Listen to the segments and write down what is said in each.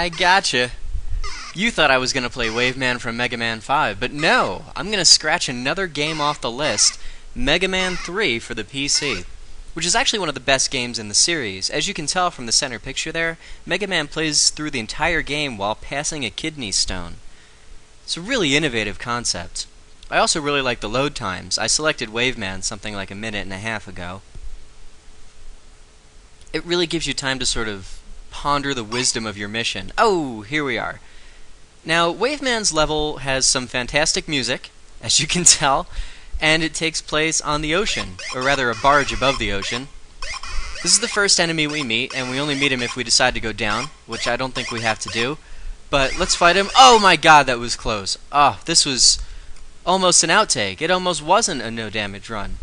I gotcha. You thought I was going to play Waveman from Mega Man 5, but no! I'm going to scratch another game off the list, Mega Man 3 for the PC, which is actually one of the best games in the series. As you can tell from the center picture there, Mega Man plays through the entire game while passing a kidney stone. It's a really innovative concept. I also really like the load times. I selected Waveman something like a minute and a half ago. It really gives you time to sort of ponder the wisdom of your mission. Oh, here we are. Now, Waveman's level has some fantastic music, as you can tell, and it takes place on the ocean, or rather a barge above the ocean. This is the first enemy we meet, and we only meet him if we decide to go down, which I don't think we have to do. But let's fight him. Oh my god, that was close. Oh, this was almost an outtake. It almost wasn't a no-damage run.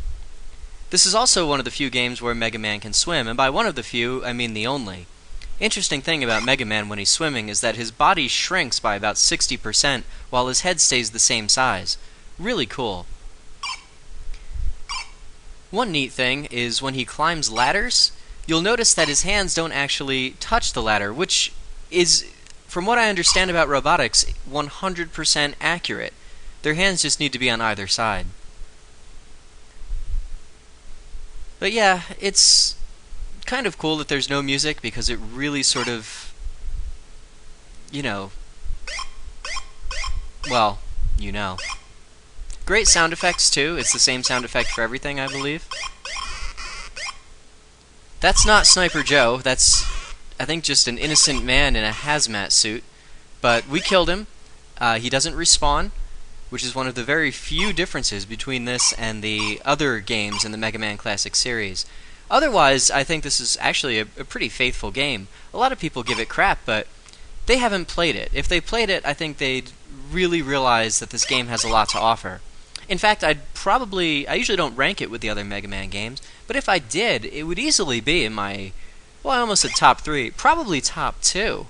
This is also one of the few games where Mega Man can swim, and by one of the few, I mean the only. Interesting thing about Mega Man when he's swimming is that his body shrinks by about 60% while his head stays the same size. Really cool. One neat thing is when he climbs ladders, you'll notice that his hands don't actually touch the ladder, which is, from what I understand about robotics, 100% accurate. Their hands just need to be on either side. But yeah, it's kind of cool that there's no music because it really sort of, you know, well, you know. Great sound effects too. It's the same sound effect for everything, I believe. That's not Sniper Joe. That's, I think, just an innocent man in a hazmat suit. But we killed him. He doesn't respawn, which is one of the very few differences between this and the other games in the Mega Man Classic series. Otherwise, I think this is actually a pretty faithful game. A lot of people give it crap, but they haven't played it. If they played it, I think they'd really realize that this game has a lot to offer. In fact, I usually don't rank it with the other Mega Man games, but if I did, it would easily be in my, well, I almost said top 3, probably top 2.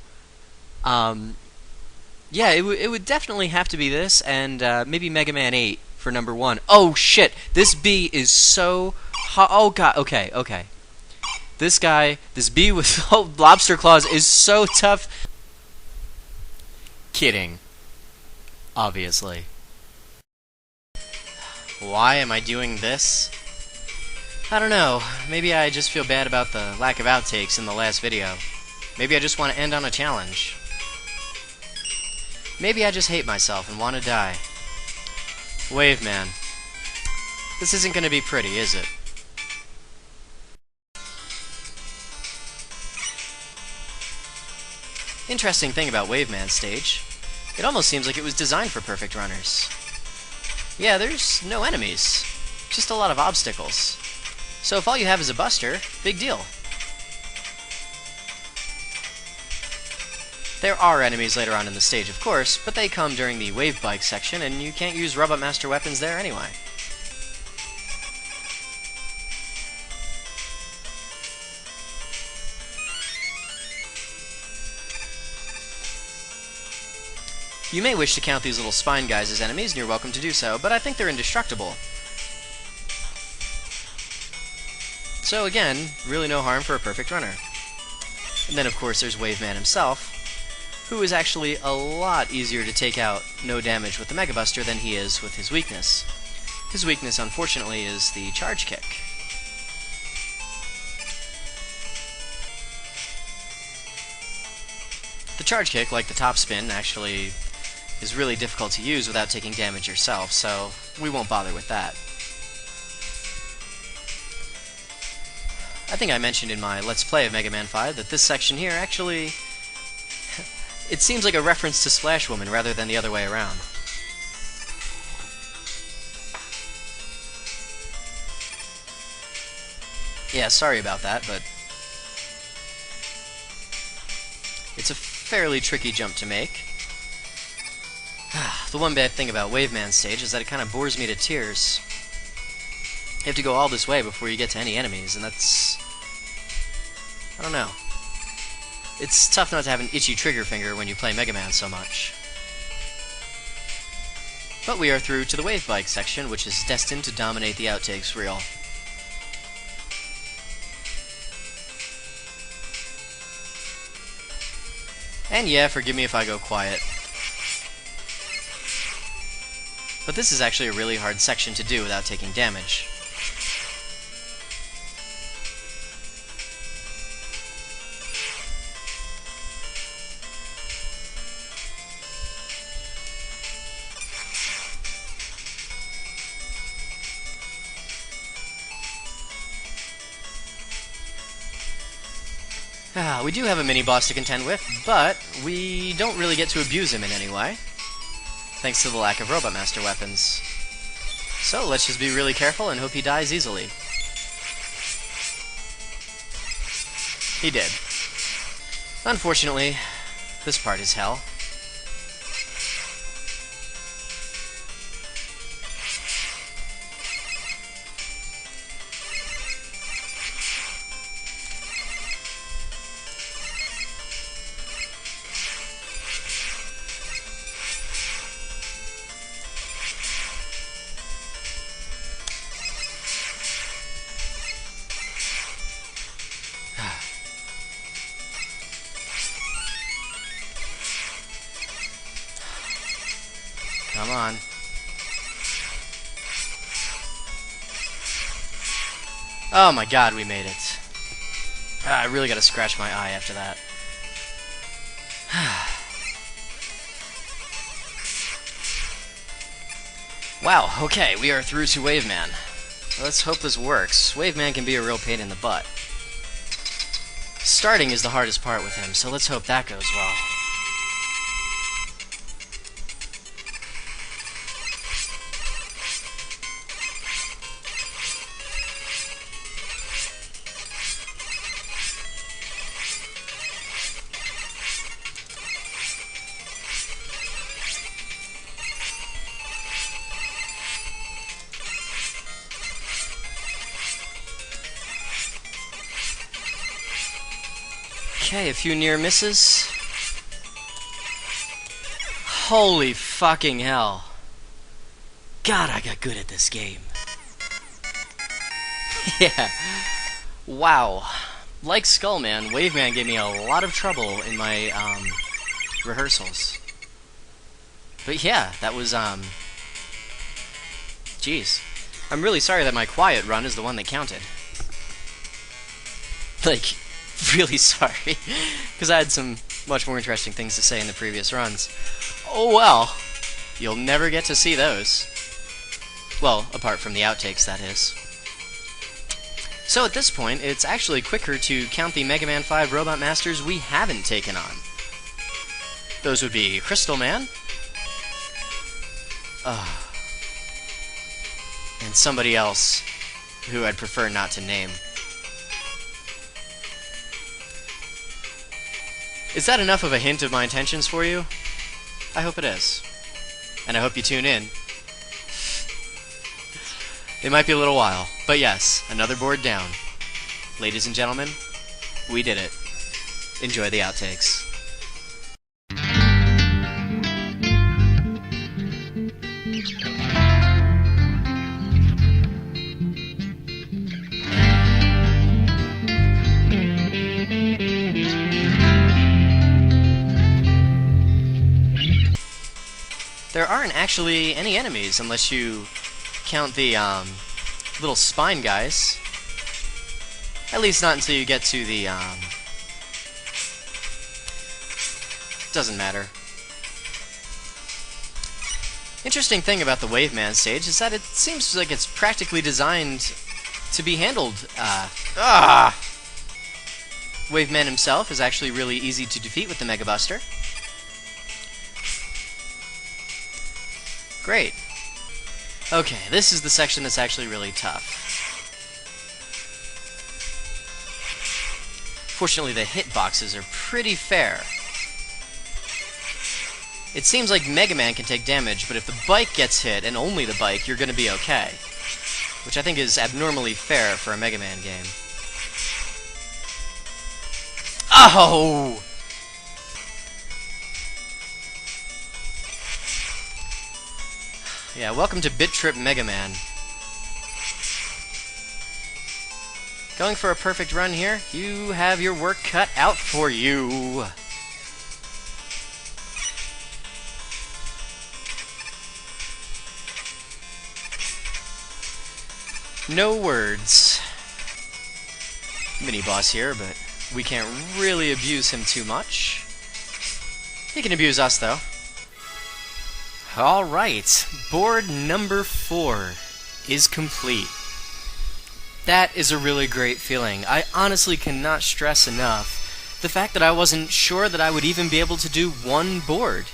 Yeah, it would definitely have to be this, and maybe Mega Man 8 for number 1. Oh shit, this bee is so oh god, okay. This guy, this bee with lobster claws is so tough. Kidding. Obviously. Why am I doing this? I don't know. Maybe I just feel bad about the lack of outtakes in the last video. Maybe I just want to end on a challenge. Maybe I just hate myself and want to die. Waveman. This isn't going to be pretty, is it? Interesting thing about Waveman's stage. It almost seems like it was designed for perfect runners. Yeah, there's no enemies. Just a lot of obstacles. So if all you have is a buster, big deal. There are enemies later on in the stage, of course, but they come during the wave bike section, and you can't use Robot Master weapons there anyway. You may wish to count these little spine guys as enemies, and you're welcome to do so, but I think they're indestructible. So again, really no harm for a perfect runner. And then of course there's Waveman himself, who is actually a lot easier to take out no damage with the Mega Buster than he is with his weakness. His weakness, unfortunately, is the charge kick. The charge kick, like the top spin, actually is really difficult to use without taking damage yourself, so we won't bother with that. I think I mentioned in my Let's Play of Mega Man 5 that this section here actually it seems like a reference to Splash Woman rather than the other way around. Yeah, sorry about that, but it's a fairly tricky jump to make. The one bad thing about Waveman's stage is that it kind of bores me to tears. You have to go all this way before you get to any enemies, and that's, I don't know. It's tough not to have an itchy trigger finger when you play Mega Man so much. But we are through to the wave bike section, which is destined to dominate the outtakes reel. And yeah, forgive me if I go quiet. But this is actually a really hard section to do without taking damage. We do have a mini-boss to contend with, but we don't really get to abuse him in any way, thanks to the lack of Robot Master weapons. So let's just be really careful and hope he dies easily. He did. Unfortunately, this part is hell. Come on. Oh my god, we made it. I really gotta scratch my eye after that. Wow, okay, we are through to Waveman. Let's hope this works. Waveman can be a real pain in the butt. Starting is the hardest part with him, so let's hope that goes well. Okay, a few near misses. Holy fucking hell. God, I got good at this game. Yeah. Wow. Like Skullman, Waveman gave me a lot of trouble in my, rehearsals. But yeah, that was, jeez. I'm really sorry that my quiet run is the one that counted. Like, really sorry, because I had some much more interesting things to say in the previous runs. Oh well, you'll never get to see those. Well, apart from the outtakes, that is. So at this point, it's actually quicker to count the Mega Man 5 Robot Masters we haven't taken on. Those would be Crystal Man, and somebody else who I'd prefer not to name. Is that enough of a hint of my intentions for you? I hope it is. And I hope you tune in. It might be a little while, but yes, another board down. Ladies and gentlemen, we did it. Enjoy the outtakes. There aren't actually any enemies unless you count the little spine guys. At least not until you get to the doesn't matter. Interesting thing about the Waveman stage is that it seems like it's practically designed to be handled. Waveman himself is actually really easy to defeat with the Mega Buster. Great. Okay, this is the section that's actually really tough. Fortunately, the hitboxes are pretty fair. It seems like Mega Man can take damage, but if the bike gets hit, and only the bike, you're gonna be okay. Which I think is abnormally fair for a Mega Man game. Oh! Yeah, welcome to Bit Trip Mega Man. Going for a perfect run here, you have your work cut out for you. No words. Mini boss here, but we can't really abuse him too much. He can abuse us, though. Alright, board number 4 is complete. That is a really great feeling. I honestly cannot stress enough the fact that I wasn't sure that I would even be able to do one board.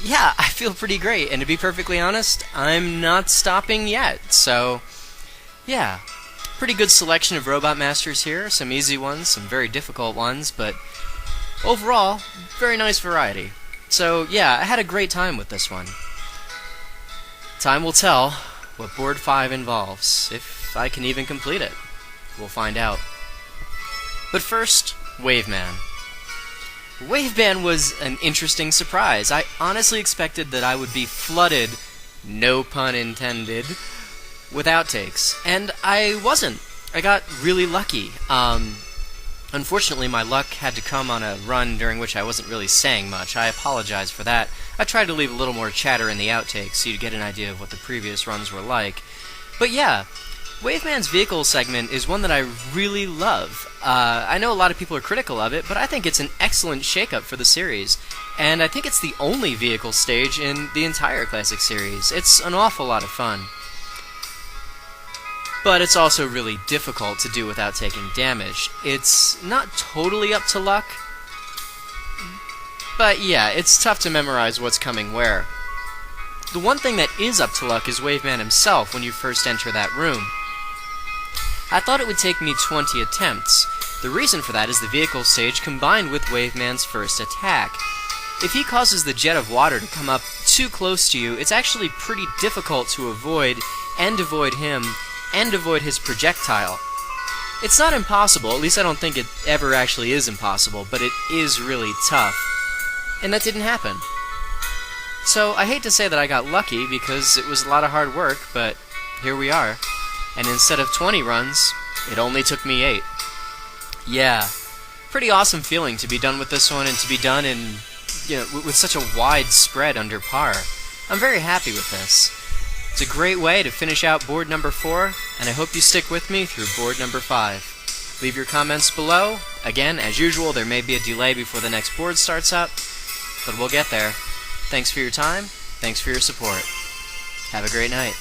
Yeah, I feel pretty great, and to be perfectly honest, I'm not stopping yet, so yeah. Pretty good selection of Robot Masters here, some easy ones, some very difficult ones, but overall, very nice variety. So yeah, I had a great time with this one. Time will tell what Board 5 involves, if I can even complete it. We'll find out. But first, Waveman. Waveman was an interesting surprise. I honestly expected that I would be flooded, no pun intended, with outtakes, and I wasn't. I got really lucky. Unfortunately, my luck had to come on a run during which I wasn't really saying much. I apologize for that. I tried to leave a little more chatter in the outtakes so you'd get an idea of what the previous runs were like. But yeah, Waveman's vehicle segment is one that I really love. I know a lot of people are critical of it, but I think it's an excellent shakeup for the series. And I think it's the only vehicle stage in the entire classic series. It's an awful lot of fun. But it's also really difficult to do without taking damage. It's not totally up to luck, but yeah, it's tough to memorize what's coming where. The one thing that is up to luck is Waveman himself when you first enter that room. I thought it would take me 20 attempts. The reason for that is the vehicle stage combined with Waveman's first attack. If he causes the jet of water to come up too close to you, it's actually pretty difficult to avoid him, and avoid his projectile. It's not impossible, at least I don't think it ever actually is impossible, but it is really tough. And that didn't happen. So I hate to say that I got lucky, because it was a lot of hard work, but here we are. And instead of 20 runs, it only took me 8. Yeah, pretty awesome feeling to be done with this one, and to be done in, with such a wide spread under par. I'm very happy with this. It's a great way to finish out board number 4, and I hope you stick with me through board number 5. Leave your comments below. Again, as usual, there may be a delay before the next board starts up, but we'll get there. Thanks for your time. Thanks for your support. Have a great night.